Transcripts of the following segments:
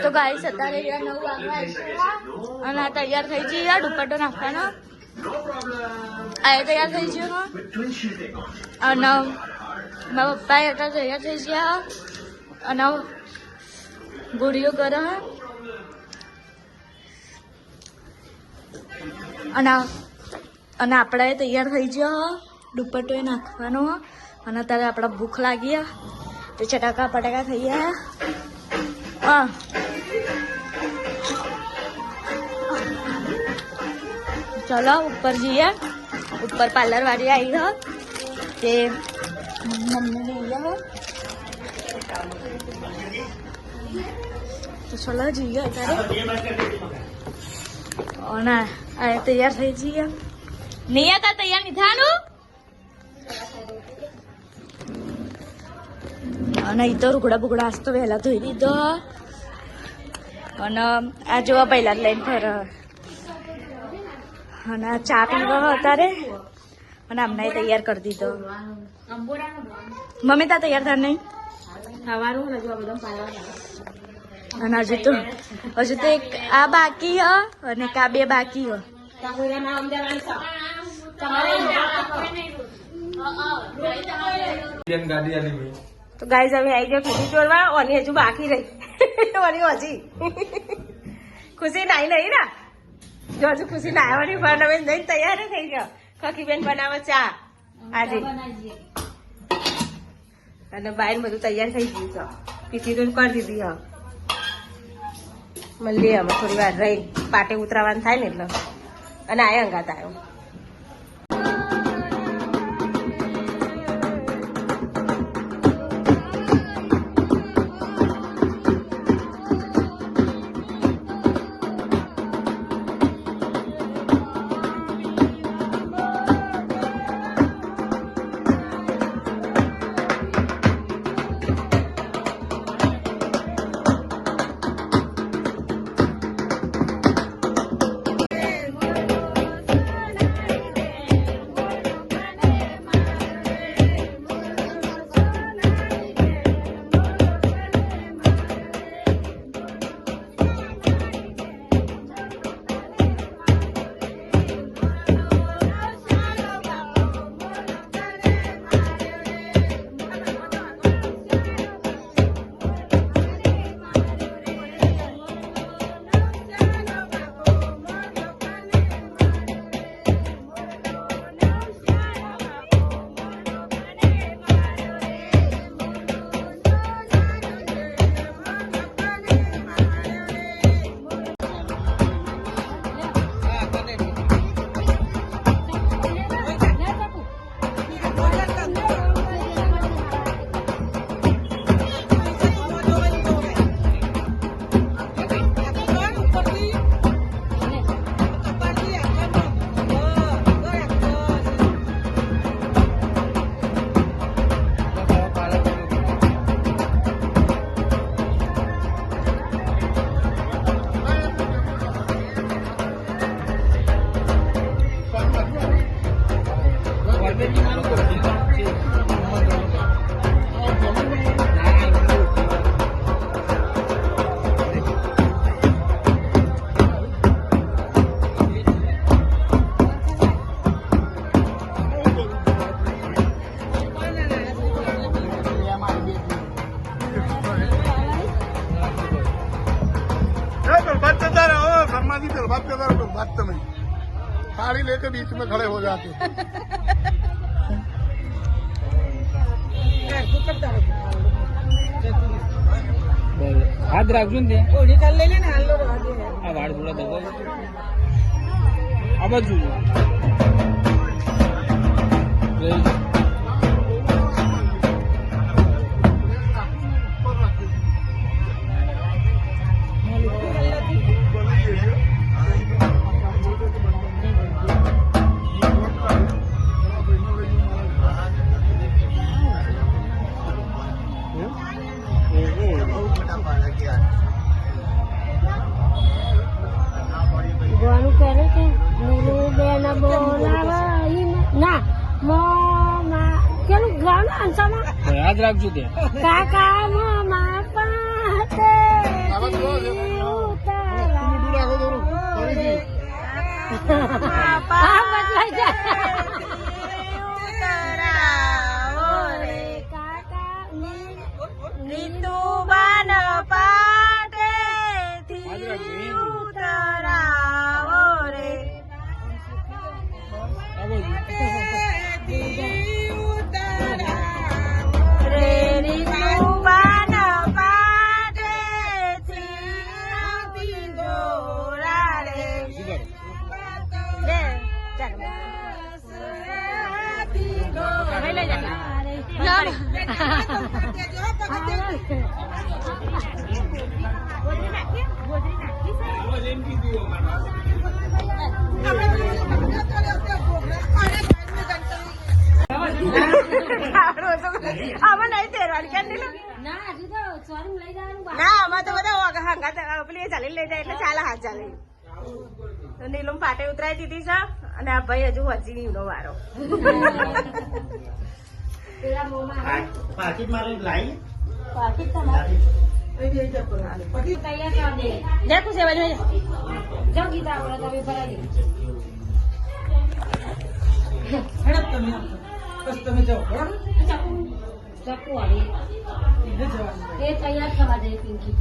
તો ગાઈસ અત્યારે 9 વાગવા અને આ તૈયાર થઈ જઈએ. દુપટ્ટો નાખવાનો આ તૈયાર થઈ ગયો અને મારા પપ્પા અત્યારે તૈયાર થઈ ગયા અને ગોળીઓ કરે અને આપણે તૈયાર થઈ ગયો. દુપટ્ટો એ નાખવાનો અને અત્યારે આપણા ભૂખ લાગી તો ચટાકા પટાકા થઈ ગયા. ચલો ઉપર જઈએ. ઉપર પાર્લર વાળી આવી હ તે મમ્મી જઈએ તો ચલો જઈએ અત્યારે. અને આ તૈયાર થઈ જઈએ. નહીં હતા તૈયાર નહીં થવાનું અને એ તો રૂગડા બુગડા આજ તો વહેલા ધોઈ દીધો અને આ જોવા પહેલા જ લઈને ફરે અને આ ચા પીવો અત્યારે અને અમને તૈયાર કરી દીધો. મમ્મી તા તૈયાર થાય નહીં અને હજુ તો એક આ બાકી હ અને એક આ બે બાકી હ. તો ગાઈઝ હવે આવી ગયો ખુશી જોડવા. ઓની હજુ બાકી રહી ઓની હજી ખુશી નાઈ નહીં ના જો હજુ ખુશી નાવાની પણ હવે નહીં તૈયાર થઈ ગયો. ખખીબેન બનાવે ચા આજે અને બહાર બધું તૈયાર થઈ ગયું છે. પીસી તો કરી દીધી હા મળીએ અમે થોડી વાર રહી પાટે ઉતરાવાનું થાય ને એટલે અને આ અંગાત આવ્યો. साड़ी लेके बीच में खड़े हो जाते हाथ राखजून दे निकाल ले लेना हाल लो आ वाड़ थोड़ा दबो आ बाजू ગવાનું કરે છે નીલુ બેન બોલાવા ના મોમા કેલું ગાવાનું અંસામાં યાદ રાખજો તે કાકા મોમા પાતે આવા તો છે તમે દૂર રાખો થોડું ફરીથી હા બદલાઈ જાય રીતુબાન પાટેથી ઉતરાવો રે રે રીતુબાન પાટેથી દોરા રે લે ચાલ લઈ જા આમાં નહીં તેરવાની કેમ ના હજુ તો સોરી લઈ જવાનું ના આમાં તો બધા હંગા પેલી ચાલી લઈ જાય એટલે ચાલે હાથ ચાલે તો નીલમ પાટે ઉતરાઈ દીધી છે અને આ ભાઈ હજુ હજી નીનો વારો પેલા મોમાં પાકીટ મારે લાવી પાકીટ તમારે તૈયાર કરી દે દેખું છે બાજુ જાઓ ગીતા આપણે તમે ભરાઈ તમે જાઓ બરાબર ચક્કુ આવી એ તૈયાર થવા દે પિંકી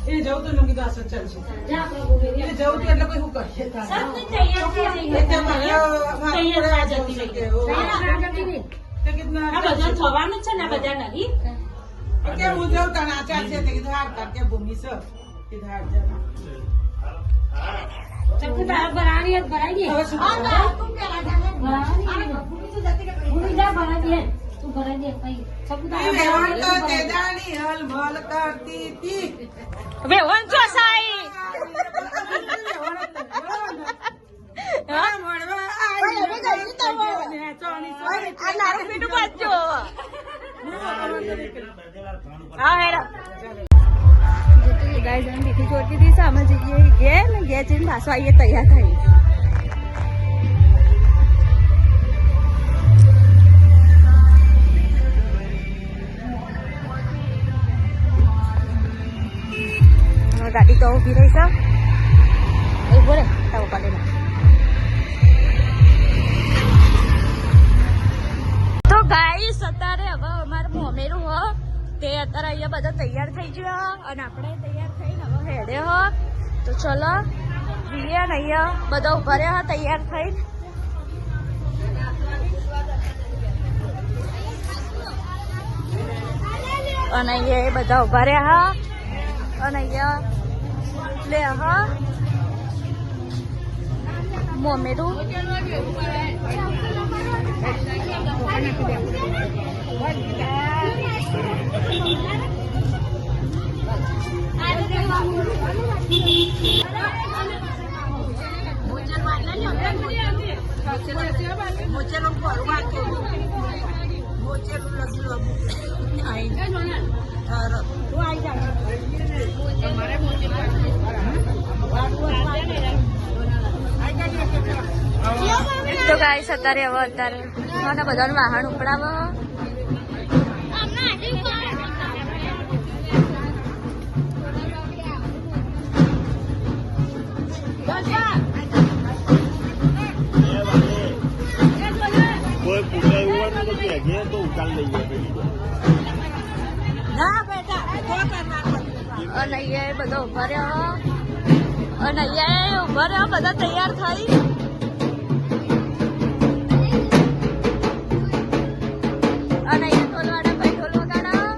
એ જવું તો નંગી દાસ ચાલશે જા આપણે બોલી એ જવું તો એટલે કોઈ હું કરીએ સબ તૈયાર થઈ જઈએ તૈયાર જતી રહી તૈયાર કિતના બધા થવાનું છે ને બધા નહીં કે હું જાઉં તને આચાર છે તે કીધું હાર કર કે ભૂમિ છે કીધું હાર જા ચક્કુ તાર ભરાણી જ ભરાઈ દે હવે શું ભૂલી જા ભરાઈ દે તું ભરાઈ દે કઈ ચક્કુ તાર વેવણ તો તેદાની હલમલ કરતી તી વેવન છો સાઈ આ નારું પીટું બાજુ હા હેરા ગાઈસ અમે બીજી જોતી હતી સામે જઈએ ઘેર ને ઘેર જઈને પાછો આવીએ તૈયાર થઈ ગાડી તો ઉભી રહી છે એ બોલે તાવ પાડે તો ગાઈસ અત્યારે હવે અમારું મોમેરું હો તે અત્યારે અહીંયા બધા તૈયાર થઈ ગયા અને આપણે તૈયાર થઈને હવે હેડે હો તો ચલો જઈએ ને અહીંયા બધા ઉભા રહ્યા તૈયાર થઈને અને અહીંયા એ બધા ઉભા રહ્યા અને અહીંયા લે હા મોમેરું તો ગાઈસ અત્યારે હવે અત્યારે મને બધાનું વાહન ઉપડાવો કોઈ પૂછે એવું હોય ને તો કહેજે તો ઉકાલ લઈએ અને અહીંયા બધા ઉભા રહ્યા અને અહીંયા ઉભા રહ્યા બધા તૈયાર થઈ અને અહીંયા ઢોલવાડા ભાઈ ઢોલ વગાડા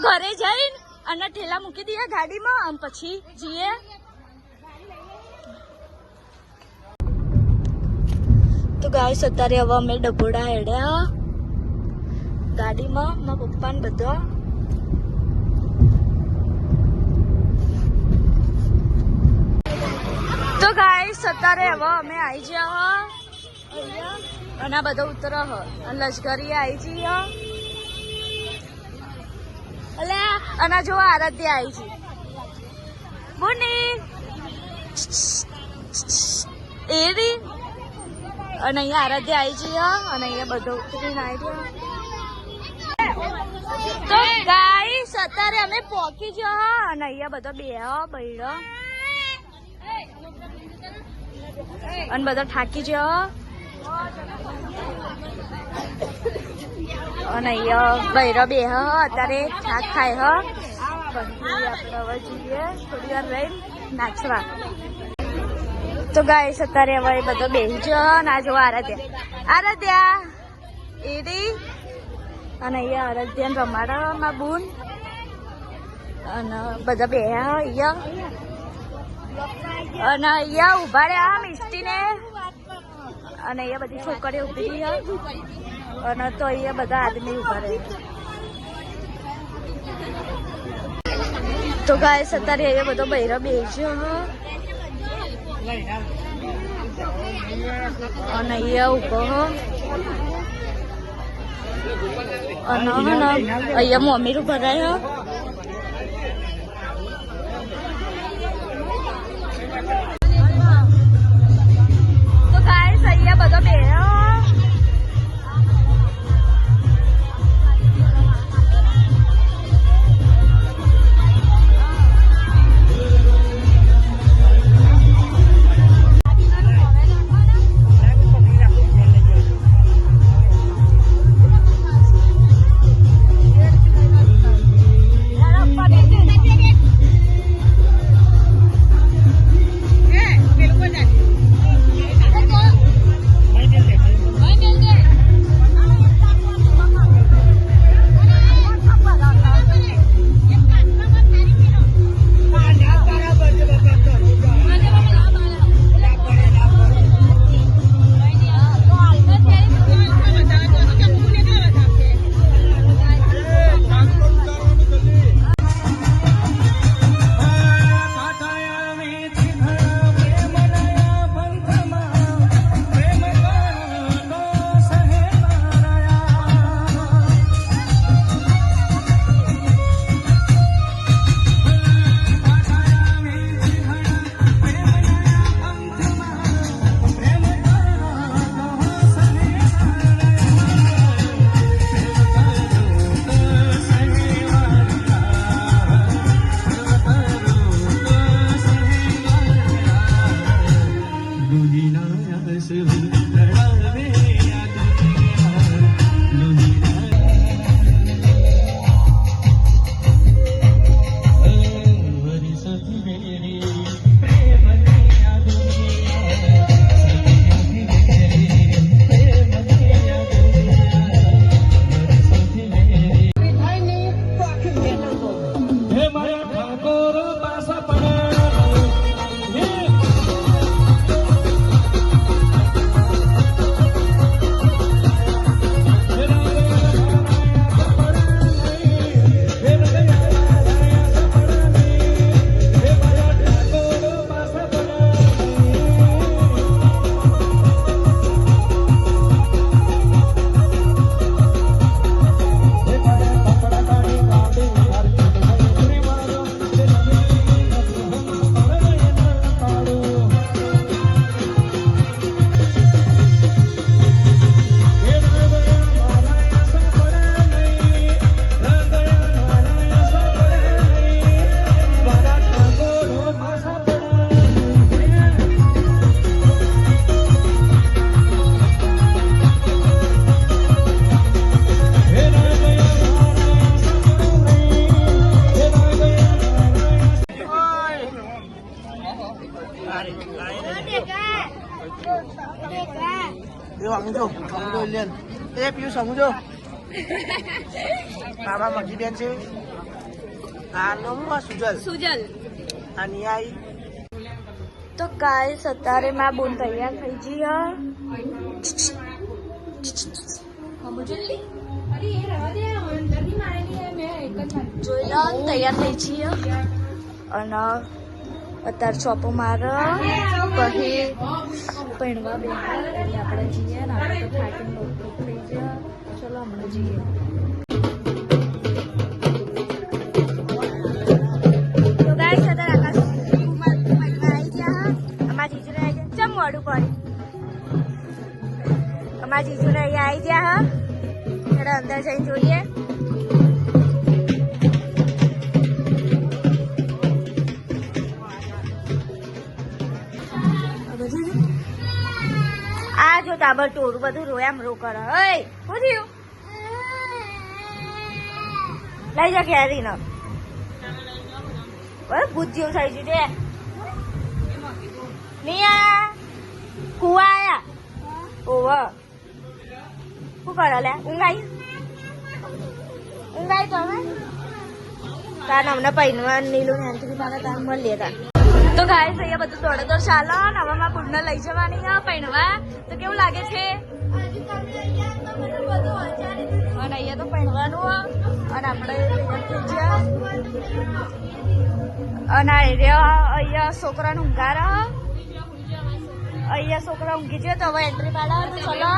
ઘરે જઈને અને ઠેલા મૂકી દઈએ ગાડીમાં આમ પછી જઈએ. તો ગાઈસ અત્યારે હવે અમે ડભોડા હેડ્યા ગાડીમાં મારા પપ્પા ને બધા. તો ગાઈસ અત્યારે હવે અમે આવી ગયા અને આ બધા ઉતરો લશ્કરી આવી જઈએ. અલે અને જો આરાધ્યા આવી છે બોની એવી અને અહીંયા આરાધ્યા આવી છે અને અહીંયા બધો ઉતરીને આવી ગયા. તો ગાઈસ અત્યારે અમે પહોંચી ગયા અને અહીંયા બધો બે બૈડો અને બધા થાકી ગયા અને અહીંયા બૈરા બે અત્યારે થાક ખાય પછી આપણે હવે જઈએ થોડી વાર રહીને નાચવા. તો ગાઈસ અત્યારે હવે બધો બેસી ગયો ના જો આરાધ્યા એડી અને અહીંયા આરાધ્યા રમાડા માં બૂન અને બધા બે અહીંયા અને અહીંયા ઉભા રહ્યા મિસ્ટીને અને અહીંયા બધી છોકરીઓ ઉભી છે અને તો અહીંયા બધા આદમી ઉભા રહે. તો ગાઈસ અત્યારે અહીંયા બધો બૈરો બેસ્યો અને અહીંયા ઉભો અને અહીંયા મમ્મી ઉભા રહ્યા. તો ગાઈસ અહીંયા બધો બેસ્યો સમજો બાબા મગી બેન છે સુજલ. અને આઈ તો ગાઈસ અત્યારે માં બોન તૈયાર થઈ ગઈ હ. જોઈ લો તૈયાર થઈ છીએ અને અત્યારે ચોપો મારે પછી પહેણવા બે આપણે જઈએ ને આપણે તો થાકીને નોકરી થઈ ગયા. ચલો હમણાં જઈએ. તો ગાઈસ અત્યારે આકાશ કુમાર આવી ગયા. અમારા જીજુને આવી ગયા. ચમ મોડું પડ્યું. અમારા જીજુને અહીંયા આવી ગયા હા. ત્યારે અંદર જઈને જોઈએ. આ જો તાબર ટોરું બધું રોયામ રો કરે. ઓય શું થયું? લઈ જા કેરી ન ભૂત જેવું થઈ ગયું છે. નહીં આયા કુવા આયા. ઓવ શું કરો લે? ઊંઘાઈ તમે તાર અમને પહેરવા નીલું ને એન્ટ્રી પાડે તાર મળીએ તાર. તો ગાઈસ અહીંયા બધું દોડે દોડ ચાલો ને હવે માં બુડને લઈ જવાની છે પહેરવા. તો કેવું લાગે છે? અને અહીંયા તો પહેરવાનું અને આપણે તૈયાર થઈ ગયા. અને અહીંયા છોકરાને ઊંઘાર અહીંયા છોકરા ઊંઘી છે. તો હવે એન્ટ્રી પાડવાનું ચલો.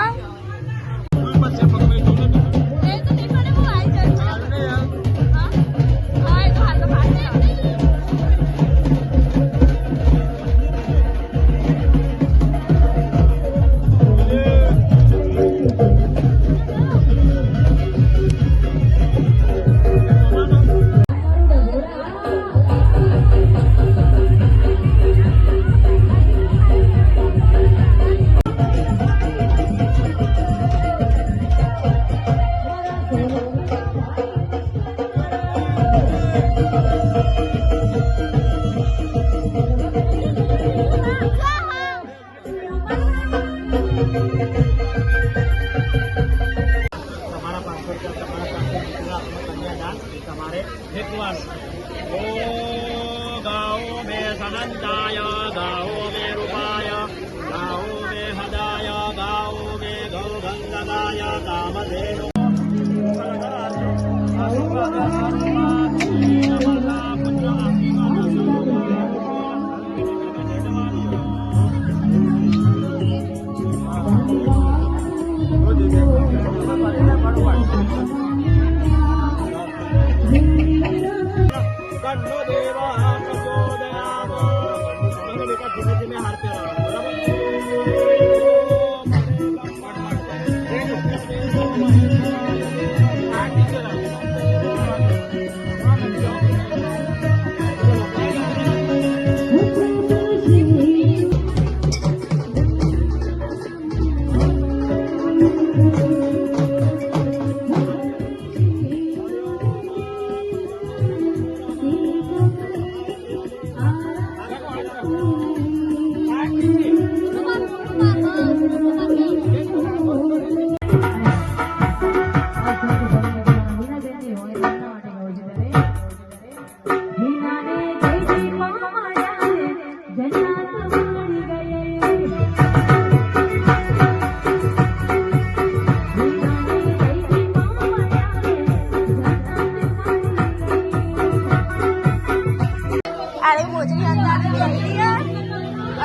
તમારે જીતવાનું. ઓ ગાઓ મે સનંતાય ગાઓ મે રૂપાય ગાઓ મે હદાય ગાઓ મે ગૌગંગદાય કામધેનુ.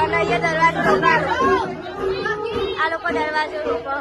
અને અહીંયા દરવાજો રોકાણો. આ લોકો દરવાજો રોકો.